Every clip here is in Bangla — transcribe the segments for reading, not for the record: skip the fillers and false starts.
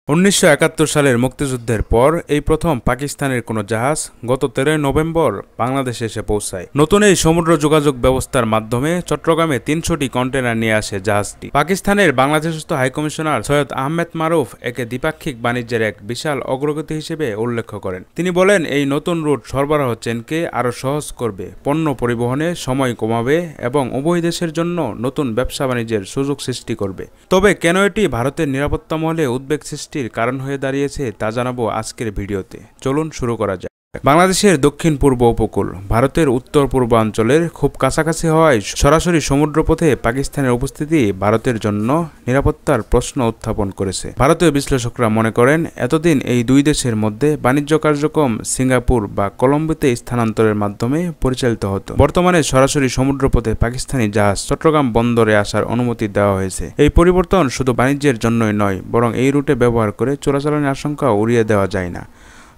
1971 সালের মুক্তিযুদ্ধের পর এই প্রথম পাকিস্তানের কোনো জাহাজ গত 13 নভেম্বর বাংলাদেশে এসে পৌঁছায়। নতুন এই সমুদ্র যোগাযোগ ব্যবস্থার মাধ্যমে চট্টগ্রামে 300টি কন্টেনার নিয়ে আসে জাহাজটি। পাকিস্তানের বাংলাদেশস্থ হাইকমিশনার সৈয়দ আহমেদ মারুফ একে দ্বিপাক্ষিক বাণিজ্যের এক বিশাল অগ্রগতি হিসেবে উল্লেখ করেন। তিনি বলেন, এই নতুন রুট সরবরাহ চেনকে আরও সহজ করবে, পণ্য পরিবহনে সময় কমাবে এবং উভয় দেশের জন্য নতুন ব্যবসা বাণিজ্যের সুযোগ সৃষ্টি করবে। তবে কেন এটি ভারতের নিরাপত্তা মহলে উদ্বেগ সৃষ্টির কারণ হয়ে দাঁড়িয়েছে তা জানাবো আজকের ভিডিওতে। চলুন শুরু করা যাক। বাংলাদেশের দক্ষিণ পূর্ব উপকূল ভারতের উত্তর পূর্বাঞ্চলের খুব কাছাকাছি হওয়ায় সরাসরি সমুদ্রপথে পাকিস্তানের উপস্থিতি ভারতের জন্য নিরাপত্তার প্রশ্ন উত্থাপন করেছে। ভারতীয় বিশ্লেষকরা মনে করেন, এতদিন এই দুই দেশের মধ্যে বাণিজ্য কার্যক্রম সিঙ্গাপুর বা কলম্বোতে স্থানান্তরের মাধ্যমে পরিচালিত হতো। বর্তমানে সরাসরি সমুদ্রপথে পাকিস্তানি জাহাজ চট্টগ্রাম বন্দরে আসার অনুমতি দেওয়া হয়েছে। এই পরিবর্তন শুধু বাণিজ্যের জন্যই নয়, বরং এই রুটে ব্যবহার করে চোরাচালানের আশঙ্কা উড়িয়ে দেওয়া যায় না।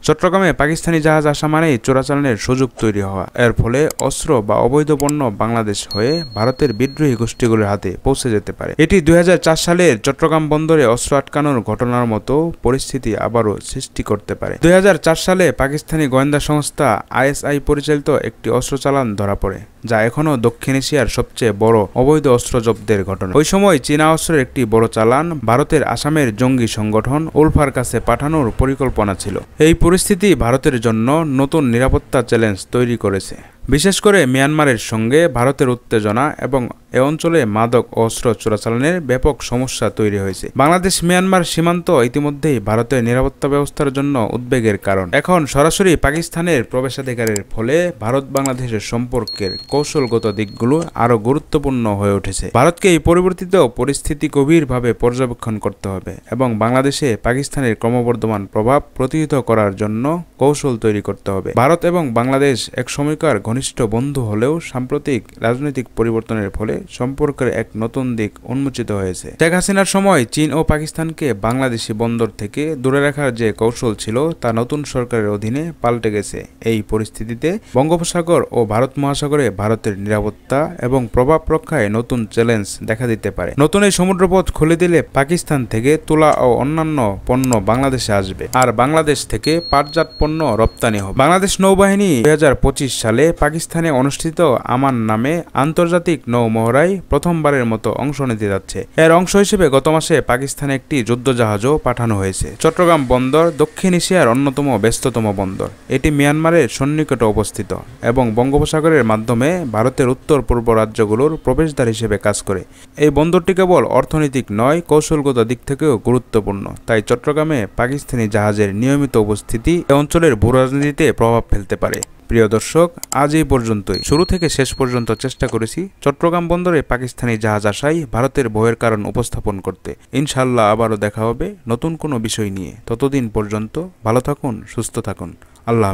চট্টগ্রামে পাকিস্তানি জাহাজ আসা মানেই চোরাচালানের সুযোগ তৈরি হওয়া। এর ফলে অস্ত্র বা অবৈধ পণ্য বাংলাদেশ হয়ে ভারতের বিদ্রোহী গোষ্ঠীগুলোর হাতে পৌঁছে যেতে পারে। এটি 2004 সালের চট্টগ্রাম বন্দরে অস্ত্র আটকানোর ঘটনার মতো পরিস্থিতি আবারও সৃষ্টি করতে পারে। 2004 সালে পাকিস্তানি গোয়েন্দা সংস্থা ISI পরিচালিত একটি অস্ত্র চালান ধরা পড়ে, যা এখনও দক্ষিণ এশিয়ার সবচেয়ে বড় অবৈধ অস্ত্র জব্দের ঘটনা। ওই সময় চীনা অস্ত্রের একটি বড় চালান ভারতের আসামের জঙ্গি সংগঠন উলফার কাছে পাঠানোর পরিকল্পনা ছিল। এই পরিস্থিতি ভারতের জন্য নতুন নিরাপত্তা চ্যালেঞ্জ তৈরি করেছে, বিশেষ করে মিয়ানমারের সঙ্গে ভারতের উত্তেজনা এবং এ অঞ্চলে মাদক অস্ত্র চোরাচালানের ব্যাপক সমস্যা তৈরি হয়েছে। বাংলাদেশ মিয়ানমার সীমান্ত ইতিমধ্যেই ভারতের নিরাপত্তা ব্যবস্থার জন্য উদ্বেগের কারণ। এখন সরাসরি পাকিস্তানের প্রবেশাধিকারের ফলে ভারত বাংলাদেশের সম্পর্কের কৌশলগত দিকগুলো আরও গুরুত্বপূর্ণ হয়ে উঠেছে। ভারতকে এই পরিবর্তিত পরিস্থিতি গভীরভাবে পর্যবেক্ষণ করতে হবে এবং বাংলাদেশে পাকিস্তানের ক্রমবর্ধমান প্রভাব প্রতিহত করার জন্য কৌশল তৈরি করতে হবে। ভারত এবং বাংলাদেশ এক সময়কার ঘনিষ্ঠ বন্ধু হলেও সাম্প্রতিক রাজনৈতিক পরিবর্তনের ফলে সম্পর্কের এক নতুন দিক উন্মোচিত হয়েছে। শেখ হাসিনার সময় চীন ও পাকিস্তানকে বাংলাদেশি বন্দর থেকে দূরে রাখার যে কৌশল ছিল তা নতুন সরকারের অধীনে পাল্টে গেছে। এই পরিস্থিতিতে বঙ্গোপসাগর ও ভারত মহাসাগরে ভারতের নিরাপত্তা এবং প্রভাব রক্ষায় নতুন চ্যালেঞ্জ দেখা দিতে পারে। নতুন এই সমুদ্রপথ খুলে দিলে পাকিস্তান থেকে তুলা ও অন্যান্য পণ্য বাংলাদেশে আসবে, আর বাংলাদেশ থেকে পাটজাত পণ্য রপ্তানি হবে। বাংলাদেশ নৌবাহিনী 2025 সালে পাকিস্তানে অনুষ্ঠিত আমান নামে আন্তর্জাতিক নৌ মহড়ায় প্রথমবারের মতো অংশ নিতে যাচ্ছে। এর অংশ হিসেবে গত মাসে পাকিস্তানে একটি যুদ্ধজাহাজও পাঠানো হয়েছে। চট্টগ্রাম বন্দর দক্ষিণ এশিয়ার অন্যতম ব্যস্ততম বন্দর। এটি মিয়ানমারের সন্নিকটে অবস্থিত এবং বঙ্গোপসাগরের মাধ্যমে ভারতের উত্তর পূর্ব রাজ্যগুলোর প্রবেশদ্বার হিসেবে কাজ করে। এই বন্দরটি কেবল অর্থনৈতিক নয়, কৌশলগত দিক থেকেও গুরুত্বপূর্ণ। তাই চট্টগ্রামে পাকিস্তানি জাহাজের নিয়মিত উপস্থিতি এ অঞ্চলের ভূরাজনীতিতে প্রভাব ফেলতে পারে। প্রিয় দর্শক, আজ এই পর্যন্তই। শুরু থেকে শেষ পর্যন্ত চেষ্টা করেছি চট্টগ্রাম বন্দরে পাকিস্তানি জাহাজ আসাই ভারতের ভয়ের কারণ উপস্থাপন করতে। ইনশাল্লাহ আবারও দেখা হবে নতুন কোনো বিষয় নিয়ে। ততদিন পর্যন্ত ভালো থাকুন, সুস্থ থাকুন। আল্লাহ।